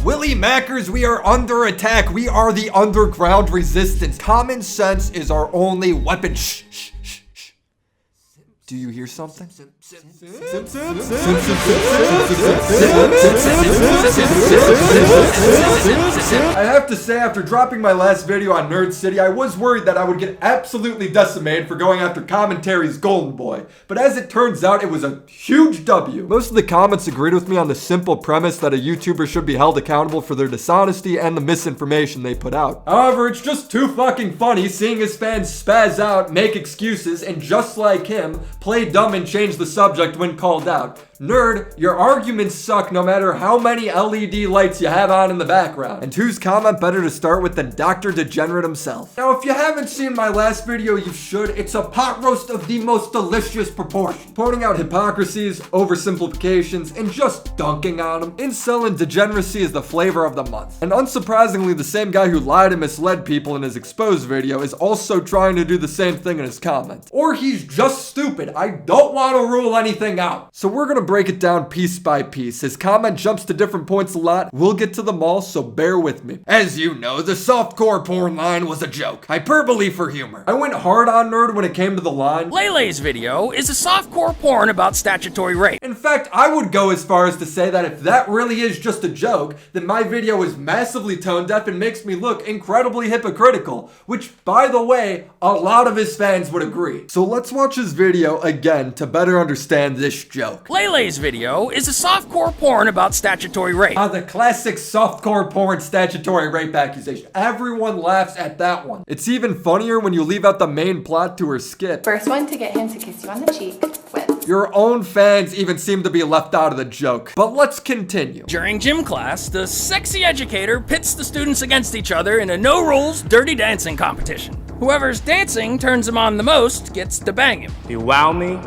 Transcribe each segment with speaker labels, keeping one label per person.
Speaker 1: WillyMackers, we are under attack. We are the underground resistance. Common sense is our only weapon. Shh, shh, shh, shh. Do you hear something? I have to say, after dropping my last video on Nerd City, I was worried that I would get absolutely decimated for going after commentary's golden boy. But as it turns out, it was a huge W. Most of the comments agreed with me on the simple premise that a YouTuber should be held accountable for their dishonesty and the misinformation they put out. However, it's just too fucking funny seeing his fans spaz out, make excuses, and just like him, play dumb and change the subject when called out. Nerd, your arguments suck no matter how many LED lights you have on in the background. And whose comment better to start with than Dr. Degenerate himself? Now, if you haven't seen my last video, you should. It's a pot roast of the most delicious proportion, pointing out hypocrisies, oversimplifications, and just dunking on them. Incel and degeneracy is the flavor of the month. And unsurprisingly, the same guy who lied and misled people in his exposed video is also trying to do the same thing in his comments. Or he's just stupid. I don't want to rule anything out. So we're gonna break it down piece by piece. His comment jumps to different points a lot. We'll get to them all, so bear with me. As you know, the softcore porn line was a joke. Hyperbole for humor. I went hard on Nerd when it came to the line.
Speaker 2: Lele's video is a softcore porn about statutory rape.
Speaker 1: In fact, I would go as far as to say that if that really is just a joke, then my video is massively tone deaf and makes me look incredibly hypocritical, which, by the way, a lot of his fans would agree. So let's watch his video again to better understand this joke.
Speaker 2: Lele's video is a softcore porn about statutory rape.
Speaker 1: The classic softcore porn statutory rape accusation. Everyone laughs at that one. It's even funnier when you leave out the main plot to her skit.
Speaker 3: First one to get him to kiss you on the cheek wins.
Speaker 1: Your own fans even seem to be left out of the joke. But let's continue.
Speaker 2: During gym class, the sexy educator pits the students against each other in a no-rules, dirty dancing competition. Whoever's dancing turns him on the most gets to bang him.
Speaker 4: You wow me,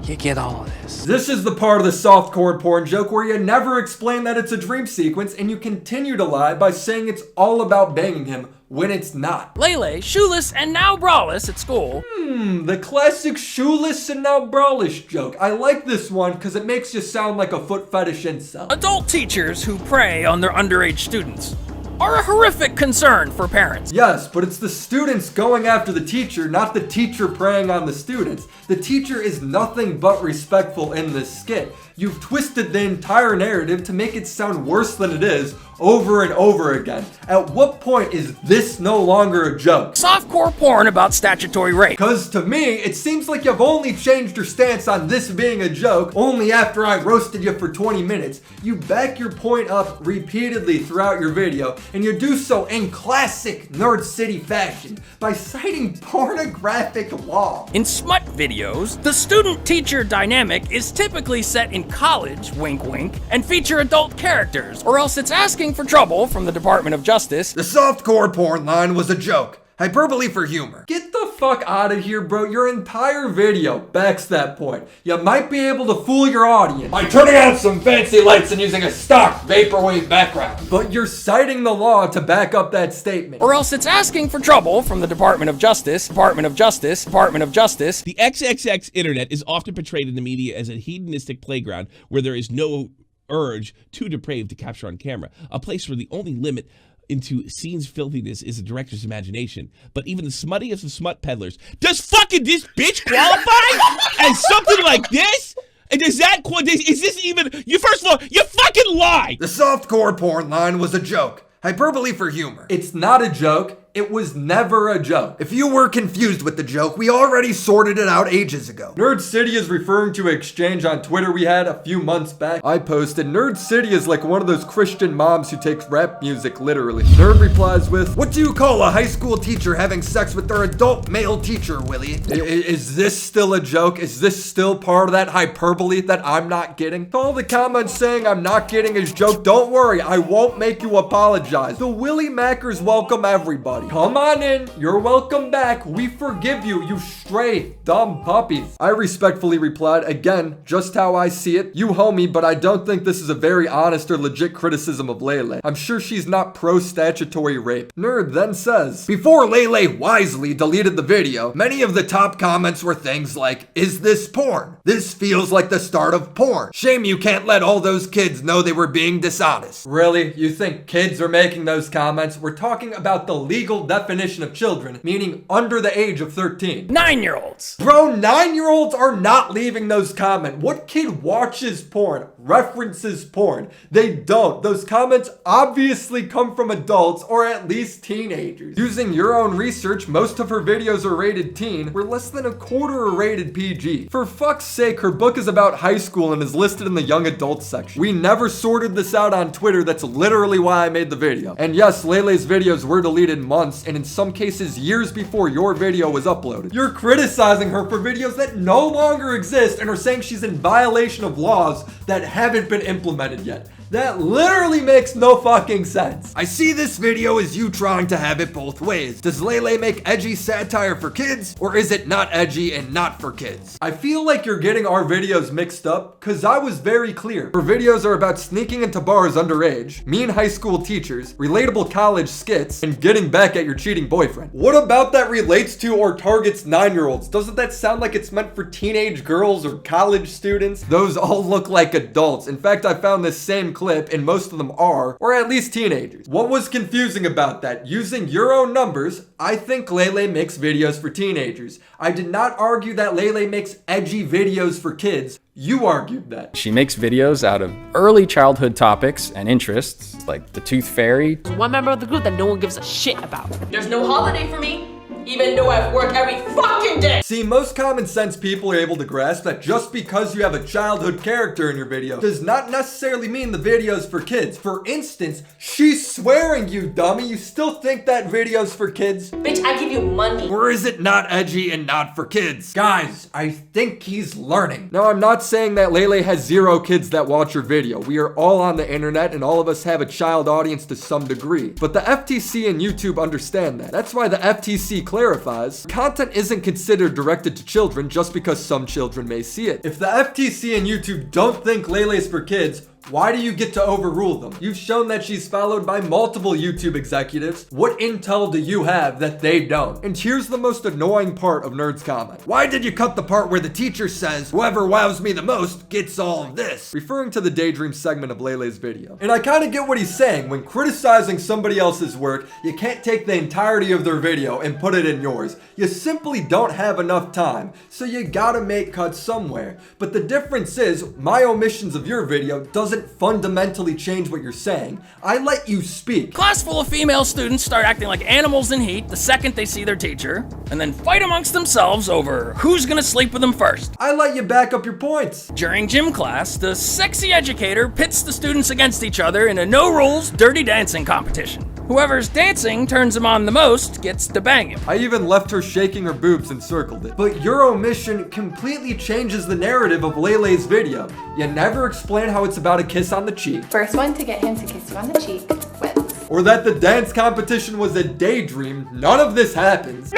Speaker 4: you get all of this.
Speaker 1: This is the part of the softcore porn joke where you never explain that it's a dream sequence and you continue to lie by saying it's all about banging him when it's not.
Speaker 2: Lele, shoeless and now braless at school.
Speaker 1: The classic shoeless and now braless joke. I like this one because it makes you sound like a foot fetish incel.
Speaker 2: Adult teachers who prey on their underage students are a horrific concern for parents.
Speaker 1: Yes, but it's the students going after the teacher, not the teacher preying on the students. The teacher is nothing but respectful in this skit. You've twisted the entire narrative to make it sound worse than it is over and over again. At what point is this no longer a joke?
Speaker 2: Softcore porn about statutory rape.
Speaker 1: Cause to me, it seems like you've only changed your stance on this being a joke only after I roasted you for 20 minutes. You back your point up repeatedly throughout your video, and you do so in classic Nerd City fashion by citing pornographic law.
Speaker 2: In smut videos, the student-teacher dynamic is typically set in college, wink wink, and feature adult characters, or else it's asking for trouble from the Department of Justice.
Speaker 1: The softcore porn line was a joke. Hyperbole for humor. Get the fuck out of here, bro. Your entire video backs that point. You might be able to fool your audience by turning on some fancy lights and using a stock vaporwave background. But you're citing the law to back up that statement.
Speaker 2: Or else it's asking for trouble from the Department of Justice, Department of Justice, Department of Justice.
Speaker 5: The XXX internet is often portrayed in the media as a hedonistic playground where there is no urge too depraved to capture on camera, a place where the only limit into scene's filthiness is a director's imagination. But even the smuttiest of smut peddlers, does fucking this bitch qualify as something like this? And does that, is this even, you first of all, you fucking lie!
Speaker 1: The softcore porn line was a joke. Hyperbole for humor. It's not a joke. It was never a joke. If you were confused with the joke, we already sorted it out ages ago. Nerd City is referring to an exchange on Twitter we had a few months back. I posted, Nerd City is like one of those Christian moms who takes rap music literally. Nerd replies with, what do you call a high school teacher having sex with their adult male teacher, Willie? Is this still a joke? Is this still part of that hyperbole that I'm not getting? To all the comments saying I'm not getting his joke, don't worry, I won't make you apologize. The WillyMackers welcome everybody. buddy. Come on in. You're welcome back. We forgive you, you stray, dumb puppies. I respectfully replied, again, just how I see it. You homie, but I don't think this is a very honest or legit criticism of Lele. I'm sure she's not pro-statutory rape. Nerd then says, before Lele wisely deleted the video, many of the top comments were things like, is this porn? This feels like the start of porn. Shame you can't let all those kids know they were being dishonest. Really? You think kids are making those comments? We're talking about the legal definition of children, meaning under the age of 13.
Speaker 2: 9-year-olds.
Speaker 1: Bro, 9-year-olds are not leaving those comments. What kid watches porn, references porn? They don't. Those comments obviously come from adults or at least teenagers. Using your own research, most of her videos are rated teen, where less than a quarter are rated PG. For fuck's sake, her book is about high school and is listed in the young adult section. We never sorted this out on Twitter. That's literally why I made the video. And yes, Lele's videos were deleted months and in some cases years before your video was uploaded. You're criticizing her for videos that no longer exist and are saying she's in violation of laws that haven't been implemented yet. That literally makes no fucking sense. I see this video as you trying to have it both ways. Does Lele make edgy satire for kids, or is it not edgy and not for kids? I feel like you're getting our videos mixed up, cause I was very clear. Her videos are about sneaking into bars underage, mean high school teachers, relatable college skits, and getting back at your cheating boyfriend. What about that relates to or targets 9-year-olds? Doesn't that sound like it's meant for teenage girls or college students? Those all look like adults. In fact, I found this same clip, and most of them are, or at least teenagers. What was confusing about that? Using your own numbers, I think Lele makes videos for teenagers. I did not argue that Lele makes edgy videos for kids. You argued that.
Speaker 6: She makes videos out of early childhood topics and interests, like the Tooth Fairy.
Speaker 7: One member of the group that no one gives a shit about. There's no holiday for me, even though I work every fucking day.
Speaker 1: See, most common sense people are able to grasp that just because you have a childhood character in your video does not necessarily mean the video's for kids. For instance, she's swearing, you dummy. You still think that video's for kids?
Speaker 7: Bitch, I give you money.
Speaker 1: Or is it not edgy and not for kids? Guys, I think he's learning. Now, I'm not saying that Lele has 0 kids that watch your video. We are all on the internet and all of us have a child audience to some degree. But the FTC and YouTube understand that. That's why the FTC clarifies, content isn't considered directed to children just because some children may see it. If the FTC and YouTube don't think Lele's for kids, why do you get to overrule them? You've shown that she's followed by multiple YouTube executives. What intel do you have that they don't? And here's the most annoying part of Nerd's comment. Why did you cut the part where the teacher says, whoever wows me the most gets all of this? Referring to the Daydream segment of Lele's video. And I kind of get what he's saying. When criticizing somebody else's work, you can't take the entirety of their video and put it in yours. You simply don't have enough time, so you gotta make cuts somewhere. But the difference is, my omissions of your video doesn't fundamentally change what you're saying. I let you speak.
Speaker 2: Class full of female students start acting like animals in heat the second they see their teacher, and then fight amongst themselves over who's gonna sleep with them first.
Speaker 1: I let you back up your points.
Speaker 2: During gym class, the sexy educator pits the students against each other in a no-rules, dirty dancing competition. Whoever's dancing turns him on the most gets to bang him.
Speaker 1: I even left her shaking her boobs and circled it. But your omission completely changes the narrative of Lele's video. You never explain how it's about a kiss on the cheek.
Speaker 3: First one to get him to kiss you on the cheek wins.
Speaker 1: Or that the dance competition was a daydream. None of this happens.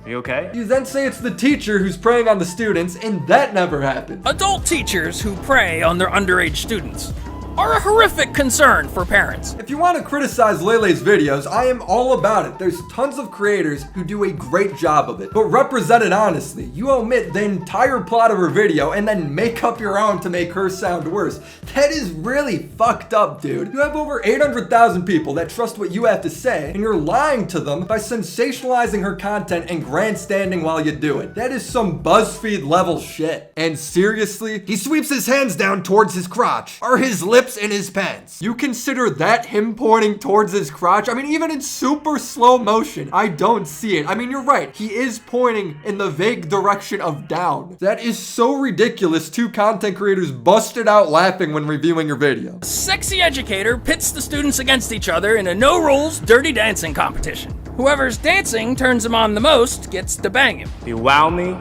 Speaker 4: You okay?
Speaker 1: You then say it's the teacher who's preying on the students, and that never happened.
Speaker 2: Adult teachers who prey on their underage students are a horrific concern for parents.
Speaker 1: If you want to criticize Lele's videos, I am all about it. There's tons of creators who do a great job of it. But represent it honestly. You omit the entire plot of her video and then make up your own to make her sound worse. That is really fucked up, dude. You have over 800,000 people that trust what you have to say, and you're lying to them by sensationalizing her content and grandstanding while you do it. That is some BuzzFeed level shit. And seriously, he sweeps his hands down towards his crotch. Are his lips in his pants? You consider that him pointing towards his crotch? I mean, even in super slow motion, I don't see it. I mean, you're right. He is pointing in the vague direction of down. That is so ridiculous. 2 content creators busted out laughing when reviewing your video.
Speaker 2: A sexy educator pits the students against each other in a no-rules, dirty dancing competition. Whoever's dancing turns him on the most gets to bang him.
Speaker 4: You wow me,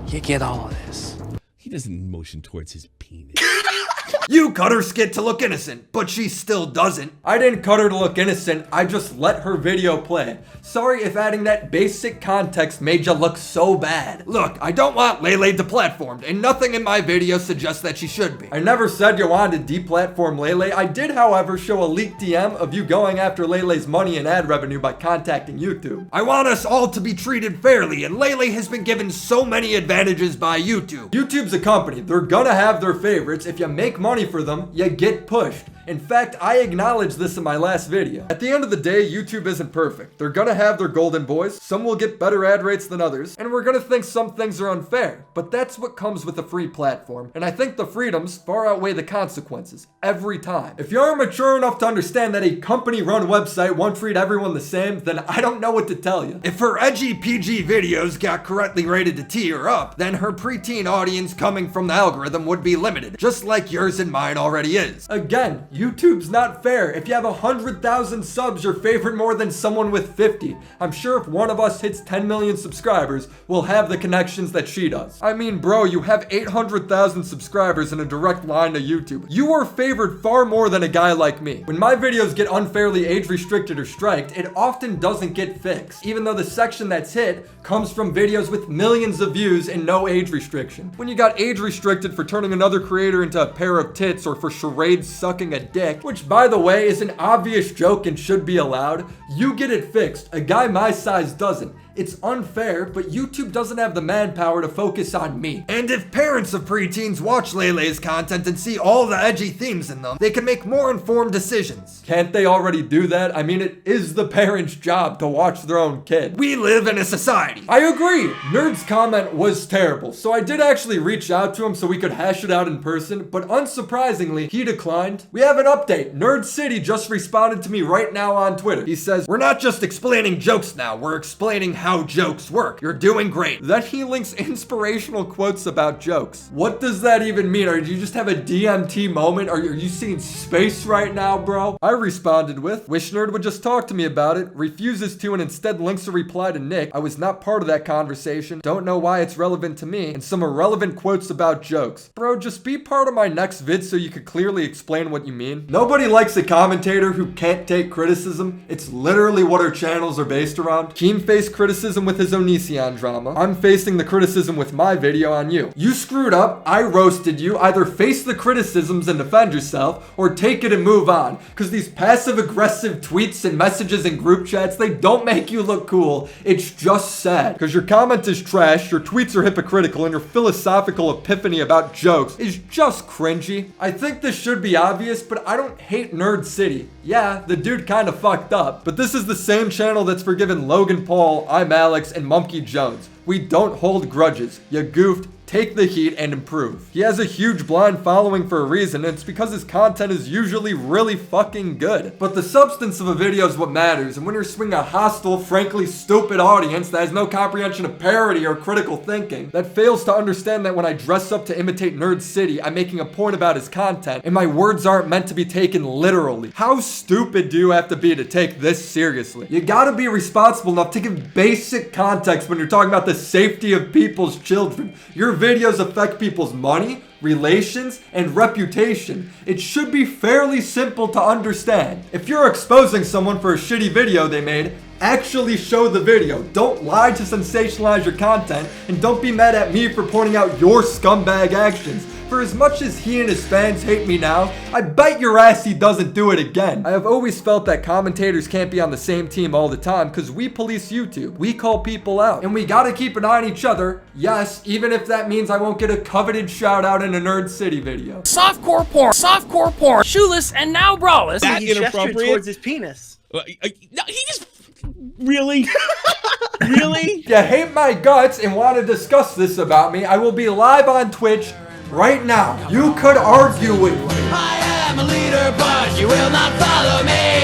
Speaker 4: you get all of this.
Speaker 5: He doesn't motion towards his penis.
Speaker 1: You cut her skit to look innocent, but she still doesn't. I didn't cut her to look innocent, I just let her video play. Sorry if adding that basic context made you look so bad. Look, I don't want Lele deplatformed, and nothing in my video suggests that she should be. I never said you wanted to deplatform Lele. I did, however, show a leaked DM of you going after Lele's money and ad revenue by contacting YouTube. I want us all to be treated fairly, and Lele has been given so many advantages by YouTube. YouTube's a company. They're gonna have their favorites. If you make money for them, you get pushed. In fact, I acknowledged this in my last video. At the end of the day, YouTube isn't perfect. They're gonna have their golden boys. Some will get better ad rates than others, and we're gonna think some things are unfair. But that's what comes with a free platform. And I think the freedoms far outweigh the consequences every time. If you aren't mature enough to understand that a company-run website won't treat everyone the same, then I don't know what to tell you. If her edgy PG videos got correctly rated to T or up, then her preteen audience coming from the algorithm would be limited, just like yours and mine already is. Again, YouTube's not fair. If you have 100,000 subs, you're favored more than someone with 50. I'm sure if one of us hits 10 million subscribers, we'll have the connections that she does. I mean, bro, you have 800,000 subscribers in a direct line to YouTube. You are favored far more than a guy like me. When my videos get unfairly age restricted or striked, it often doesn't get fixed, even though the section that's hit comes from videos with millions of views and no age restriction. When you got age restricted for turning another creator into a pair of tits or for charades sucking a dick, which by the way is an obvious joke and should be allowed, you get it fixed. A guy my size doesn't. It's unfair, but YouTube doesn't have the manpower to focus on me. And if parents of preteens watch Lele's content and see all the edgy themes in them, they can make more informed decisions. Can't they already do that? I mean, it is the parents' job to watch their own kid. We live in a society. I agree. Nerd's comment was terrible, so I did actually reach out to him so we could hash it out in person, but unsurprisingly, he declined. We have an update. Nerd City just responded to me right now on Twitter. He says, "We're not just explaining jokes now, we're explaining how jokes work. You're doing great." Then he links inspirational quotes about jokes. What does that even mean? Or do you just have a DMT moment? Are you seeing space right now, bro? I responded with, "Wish Nerd would just talk to me about it. Refuses to and instead links a reply to Nick. I was not part of that conversation. Don't know why it's relevant to me." And some irrelevant quotes about jokes. Bro, just be part of my next vid so you could clearly explain what you mean. Nobody likes a commentator who can't take criticism. It's literally what our channels are based around. Keem faced criticism with his Onision drama. I'm facing the criticism with my video on you. You screwed up, I roasted you. Either face the criticisms and defend yourself, or take it and move on. Because these passive-aggressive tweets and messages in group chats, they don't make you look cool. It's just sad. Because your comment is trash, your tweets are hypocritical, and your philosophical epiphany about jokes is just cringy. I think this should be obvious, but I don't hate Nerd City. Yeah, the dude kind of fucked up. But this is the same channel that's forgiven Logan Paul, I'm Alex, and Monkey Jones. We don't hold grudges. You goofed. Take the heat and improve. He has a huge blind following for a reason, and it's because his content is usually really fucking good. But the substance of a video is what matters, and when you're swinging a hostile, frankly stupid audience that has no comprehension of parody or critical thinking, that fails to understand that when I dress up to imitate Nerd City, I'm making a point about his content, and my words aren't meant to be taken literally. How stupid do you have to be to take this seriously? You gotta be responsible enough to give basic context when you're talking about the safety of people's children. Your videos affect people's money, relations, and reputation. It should be fairly simple to understand. If you're exposing someone for a shitty video they made, actually show the video. Don't lie to sensationalize your content, and don't be mad at me for pointing out your scumbag actions. For as much as he and his fans hate me now, I bet your ass he doesn't do it again. I have always felt that commentators can't be on the same team all the time because we police YouTube. We call people out. And we gotta keep an eye on each other. Yes, even if that means I won't get a coveted shout out in a Nerd City video.
Speaker 2: Softcore porn, shoeless and now braless.
Speaker 5: That
Speaker 8: He gestured
Speaker 5: inappropriate?
Speaker 8: towards his penis.
Speaker 5: No, he just really, really.
Speaker 1: If you hate my guts and want to discuss this about me, I will be live on Twitch right now. You could argue with me.
Speaker 9: I am a leader, but you will not follow me.